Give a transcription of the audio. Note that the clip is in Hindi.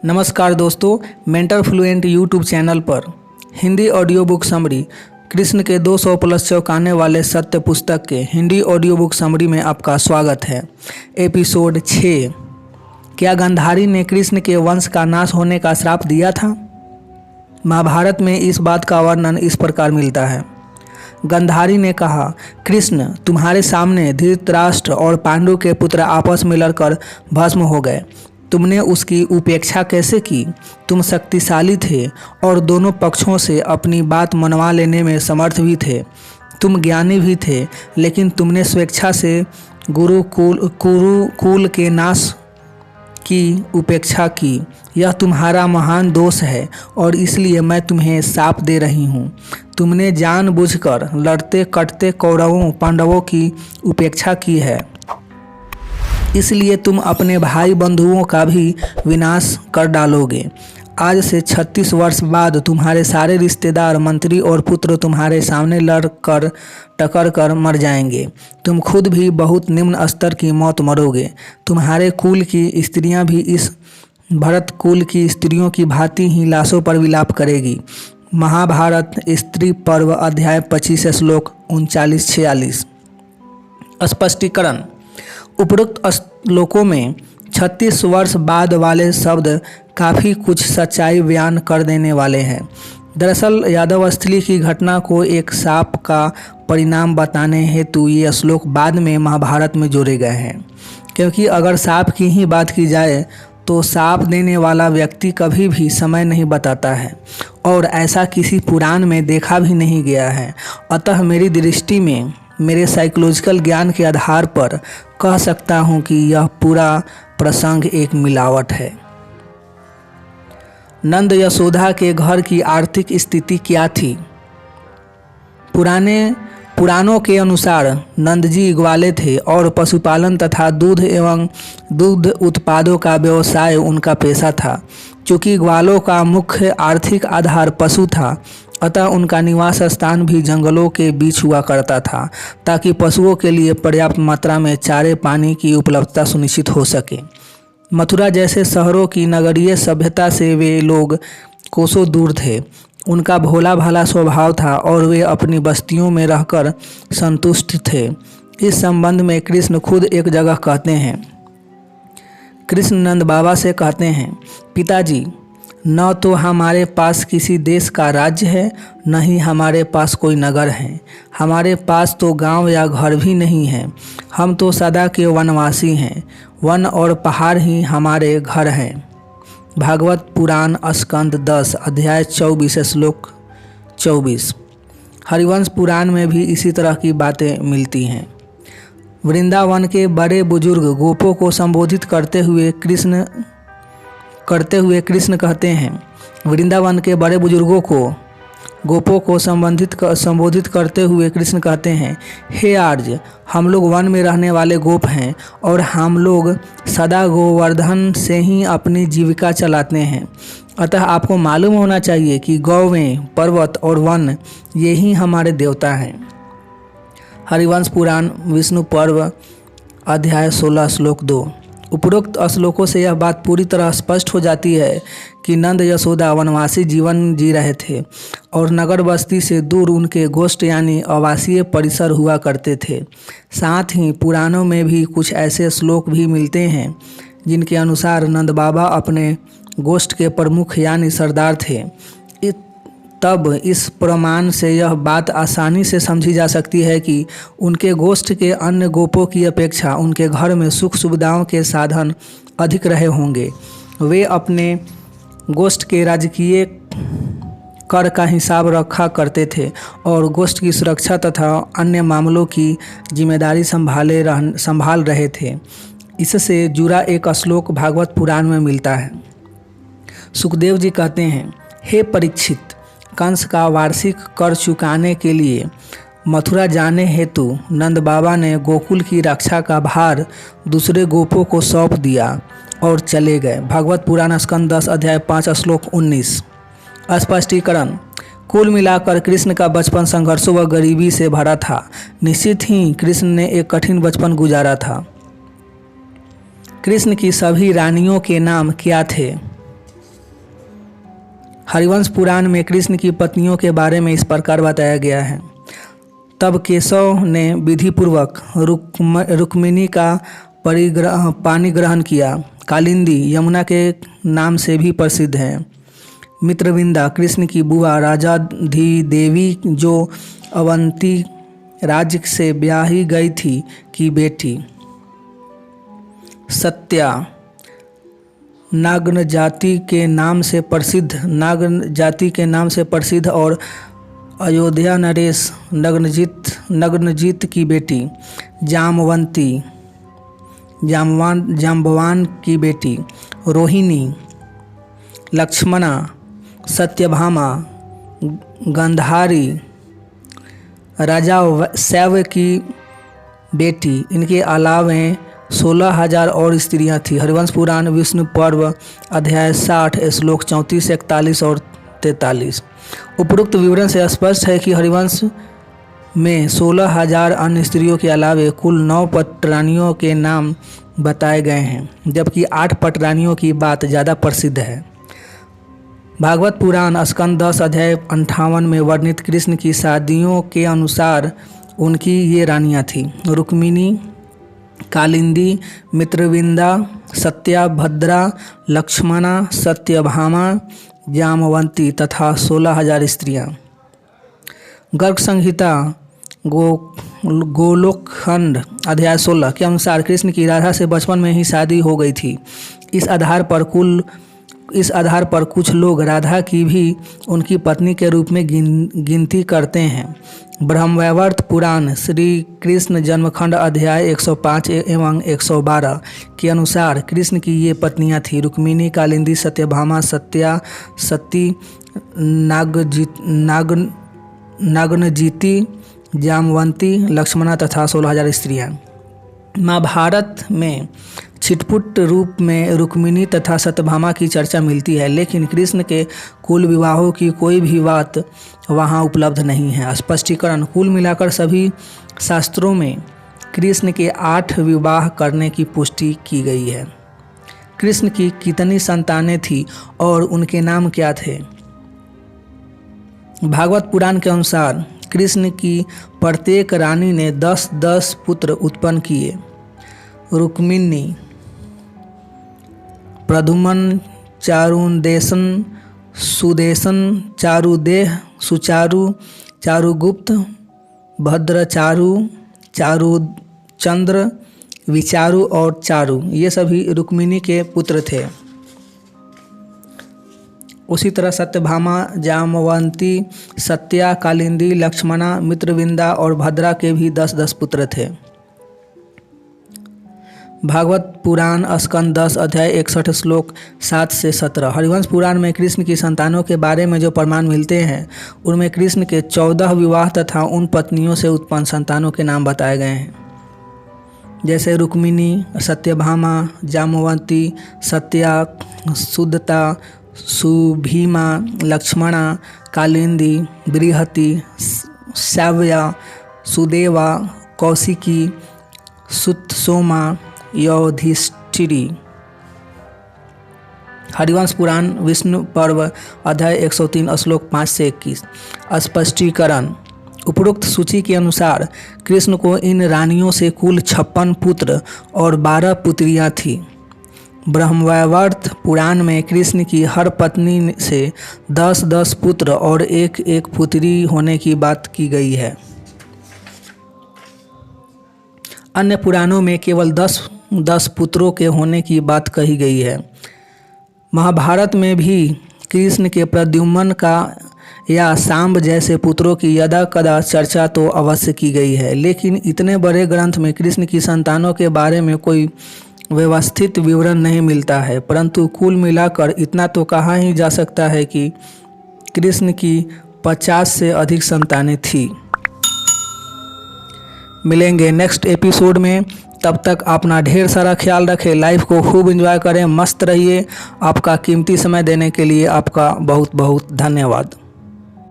नमस्कार दोस्तों, मेंटर फ्लुएंट यूट्यूब चैनल पर Hindi audio book summary Krishna के 200 प्लस चौंकाने वाले सत्य पुस्तक के हिंदी ऑडियो बुक समरी में आपका स्वागत है। एपिसोड 6। क्या गांधारी ने कृष्ण के वंश का नाश होने का श्राप दिया था? महाभारत में इस बात का वर्णन इस प्रकार मिलता है। गांधारी ने कहा, कृष्ण, तुम्हारे सामने धृतराष्ट्र और पांडु के पुत्र आपस में लड़कर भस्म हो गए। तुमने उसकी उपेक्षा कैसे की? तुम शक्तिशाली थे और दोनों पक्षों से अपनी बात मनवा लेने में समर्थ भी थे। तुम ज्ञानी भी थे, लेकिन तुमने स्वेच्छा से कुरुकुल के नाश की उपेक्षा की। यह तुम्हारा महान दोष है और इसलिए मैं तुम्हें शाप दे रही हूँ। तुमने जानबूझकर लड़ते कटते कौरवों पांडवों की उपेक्षा की है, इसलिए तुम अपने भाई बंधुओं का भी विनाश कर डालोगे। आज से 36 वर्ष बाद तुम्हारे सारे रिश्तेदार, मंत्री और पुत्र तुम्हारे सामने लड़कर टकर कर मर जाएंगे। तुम खुद भी बहुत निम्न स्तर की मौत मरोगे। तुम्हारे कुल की स्त्रियां भी इस भरत कुल की स्त्रियों की भांति ही लाशों पर विलाप करेगी। महाभारत स्त्री पर्व अध्याय 25 श्लोक 39-46। स्पष्टीकरण। उपरोक्त श्लोकों में 36 वर्ष बाद वाले शब्द काफ़ी कुछ सच्चाई बयान कर देने वाले हैं। दरअसल यादवस्थली की घटना को एक शाप का परिणाम बताने हेतु ये श्लोक बाद में महाभारत में जोड़े गए हैं, क्योंकि अगर शाप की ही बात की जाए तो शाप देने वाला व्यक्ति कभी भी समय नहीं बताता है और ऐसा किसी पुराण में देखा भी नहीं गया है। अतः मेरी दृष्टि में, मेरे साइकोलॉजिकल ज्ञान के आधार पर कह सकता हूं कि यह पूरा प्रसंग एक मिलावट है। नंद यशोदा के घर की आर्थिक स्थिति क्या थी? पुराणों के अनुसार नंदजी ग्वाले थे और पशुपालन तथा दूध एवं दूध उत्पादों का व्यवसाय उनका पेशा था। चूँकि ग्वालों का मुख्य आर्थिक आधार पशु था, अतः उनका निवास स्थान भी जंगलों के बीच हुआ करता था, ताकि पशुओं के लिए पर्याप्त मात्रा में चारे पानी की उपलब्धता सुनिश्चित हो सके। मथुरा जैसे शहरों की नगरीय सभ्यता से वे लोग कोसों दूर थे। उनका भोला भाला स्वभाव था और वे अपनी बस्तियों में रहकर संतुष्ट थे। इस संबंध में कृष्ण खुद एक जगह कहते हैं। कृष्ण नंद बाबा से कहते हैं, पिताजी, न तो हमारे पास किसी देश का राज्य है, न ही हमारे पास कोई नगर है। हमारे पास तो गांव या घर भी नहीं है। हम तो सदा के वनवासी हैं। वन और पहाड़ ही हमारे घर हैं। भागवत पुराण स्कंद 10 अध्याय 24 श्लोक 24। हरिवंश पुराण में भी इसी तरह की बातें मिलती हैं। वृंदावन के बड़े बुजुर्ग गोपों को संबोधित करते हुए कृष्ण कहते हैं, वृंदावन के बड़े बुजुर्गों को गोपों को संबोधित करते हुए कृष्ण कहते हैं, हे आर्य, हम लोग वन में रहने वाले गोप हैं और हम लोग सदा गोवर्धन से ही अपनी जीविका चलाते हैं। अतः आपको मालूम होना चाहिए कि गौवें, पर्वत और वन ये ही हमारे देवता हैं। हरिवंश पुराण विष्णु पर्व अध्याय 16 श्लोक 2। उपरोक्त श्लोकों से यह बात पूरी तरह स्पष्ट हो जाती है कि नंद यशोदा वनवासी जीवन जी रहे थे और नगर बस्ती से दूर उनके गोष्ठ यानी आवासीय परिसर हुआ करते थे। साथ ही पुराणों में भी कुछ ऐसे श्लोक भी मिलते हैं जिनके अनुसार नंद बाबा अपने गोष्ठ के प्रमुख यानी सरदार थे। तब इस प्रमाण से यह बात आसानी से समझी जा सकती है कि उनके गोष्ठ के अन्य गोपों की अपेक्षा उनके घर में सुख सुविधाओं के साधन अधिक रहे होंगे। वे अपने गोष्ठ के राजकीय कर का हिसाब रखा करते थे और गोष्ठ की सुरक्षा तथा अन्य मामलों की जिम्मेदारी संभाल रहे थे। इससे जुड़ा एक श्लोक भागवत पुराण में मिलता है। सुखदेव जी कहते हैं, हे परीक्षित, कंस का वार्षिक कर चुकाने के लिए मथुरा जाने हेतु नंद बाबा ने गोकुल की रक्षा का भार दूसरे गोपों को सौंप दिया और चले गए। भागवत पुराण स्कंद 10 अध्याय 5 श्लोक 19। स्पष्टीकरण। कुल मिलाकर कृष्ण का बचपन संघर्षों व गरीबी से भरा था। निश्चित ही कृष्ण ने एक कठिन बचपन गुजारा था। कृष्ण की सभी रानियों के नाम क्या थे? हरिवंश पुराण में कृष्ण की पत्नियों के बारे में इस प्रकार बताया गया है। तब केशव ने विधिपूर्वक रुक्मिणी का पानी ग्रहण किया। कालिंदी यमुना के नाम से भी प्रसिद्ध है। मित्रविंदा कृष्ण की बुआ राजाधिदेवी जो अवंती राज्य से ब्याही गई थी की बेटी। सत्या नाग जाति के नाम से प्रसिद्ध और अयोध्या नरेश नग्नजीत की बेटी। जामवंती जाम्बवान की बेटी। रोहिणी लक्ष्मणा सत्यभामा गंधारी राजा शैव की बेटी। इनके अलावे 16,000 और स्त्रियां थीं। हरिवंश पुराण विष्णु पर्व अध्याय 60 श्लोक 34, 41 और 43। उपरोक्त विवरण से स्पष्ट है कि हरिवंश में 16,000 अन्य स्त्रियों के अलावे कुल 9 पटरानियों के नाम बताए गए हैं, जबकि 8 पटरानियों की बात ज़्यादा प्रसिद्ध है। भागवत पुराण स्कंद 10 अध्याय 58 में वर्णित कृष्ण की शादियों के अनुसार उनकी ये रानियाँ थीं: रुक्मिणी, कालिंदी, मित्रविंदा, सत्या, भद्रा, लक्ष्मणा, सत्यभामा, जामवंती तथा 16,000 स्त्रियाँ। गर्ग संहिता गोलोकखंड अध्याय 16 के अनुसार कृष्ण की राधा से बचपन में ही शादी हो गई थी। इस आधार पर कुछ लोग राधा की भी उनकी पत्नी के रूप में गिनती करते हैं। ब्रह्मवैवर्त पुराण श्री कृष्ण जन्मखंड अध्याय 105 एवं 112 के अनुसार कृष्ण की ये पत्नियां थीं: रुक्मिणी, कालिंदी, सत्यभामा, सत्या, सती, नागनजीति, जामवंती, लक्ष्मणा तथा 16,000 स्त्रियां। महाभारत में छिटपुट रूप में रुक्मिणी तथा सत्यभामा की चर्चा मिलती है, लेकिन कृष्ण के कुल विवाहों की कोई भी बात वहाँ उपलब्ध नहीं है। स्पष्टीकरण: कुल मिलाकर सभी शास्त्रों में कृष्ण के 8 विवाह करने की पुष्टि की गई है। कृष्ण की कितनी संतानें थीं और उनके नाम क्या थे? भागवत पुराण के अनुसार कृष्ण की प्रत्येक रानी ने 10-10 पुत्र उत्पन्न किए। रुक्मिणी प्रद्युम्न, चारुदेशन, सुदेशन, चारुदेह, सुचारु, चारुगुप्त, भद्रचारु, चारुचंद्र, विचारु और चारु, ये सभी रुक्मिणी के पुत्र थे। उसी तरह सत्यभामा, जामवंती, सत्या, कालिंदी, लक्ष्मणा, मित्रविंदा और भद्रा के भी 10-10 पुत्र थे। भागवत पुराण स्कंद 10 अध्याय 61 श्लोक 7 से 17। हरिवंश पुराण में कृष्ण की संतानों के बारे में जो प्रमाण मिलते हैं उनमें कृष्ण के 14 विवाह तथा उन पत्नियों से उत्पन्न संतानों के नाम बताए गए हैं, जैसे रुक्मिणी, सत्यभामा, जामवंती, सत्या, सुदता, सुभीमा, लक्ष्मणा, कालिंदी, बृहति, श्राव्या, सुदेवा, कौशिकी, सुतसोमा, युधिष्ठिरी। हरिवंश पुराण विष्णु पर्व अध्याय 103 श्लोक 5 से 21। स्पष्टीकरण: उपरोक्त सूची के अनुसार कृष्ण को इन रानियों से कुल 56 पुत्र और 12 पुत्रियां थीं। ब्रह्मवैवर्त पुराण में कृष्ण की हर पत्नी से 10-10 पुत्र और 1-1 पुत्री होने की बात की गई है। अन्य पुराणों में केवल 10 पुत्रों के होने की बात कही गई है। महाभारत में भी कृष्ण के प्रद्युम्न का या सांब जैसे पुत्रों की यदा कदा चर्चा तो अवश्य की गई है, लेकिन इतने बड़े ग्रंथ में कृष्ण की संतानों के बारे में कोई व्यवस्थित विवरण नहीं मिलता है। परंतु कुल मिलाकर इतना तो कहा ही जा सकता है कि कृष्ण की 50 से अधिक संतानें थीं। मिलेंगे नेक्स्ट एपिसोड में, तब तक अपना ढेर सारा ख्याल रखें, लाइफ को खूब एंजॉय करें, मस्त रहिए। आपका कीमती समय देने के लिए आपका बहुत बहुत धन्यवाद।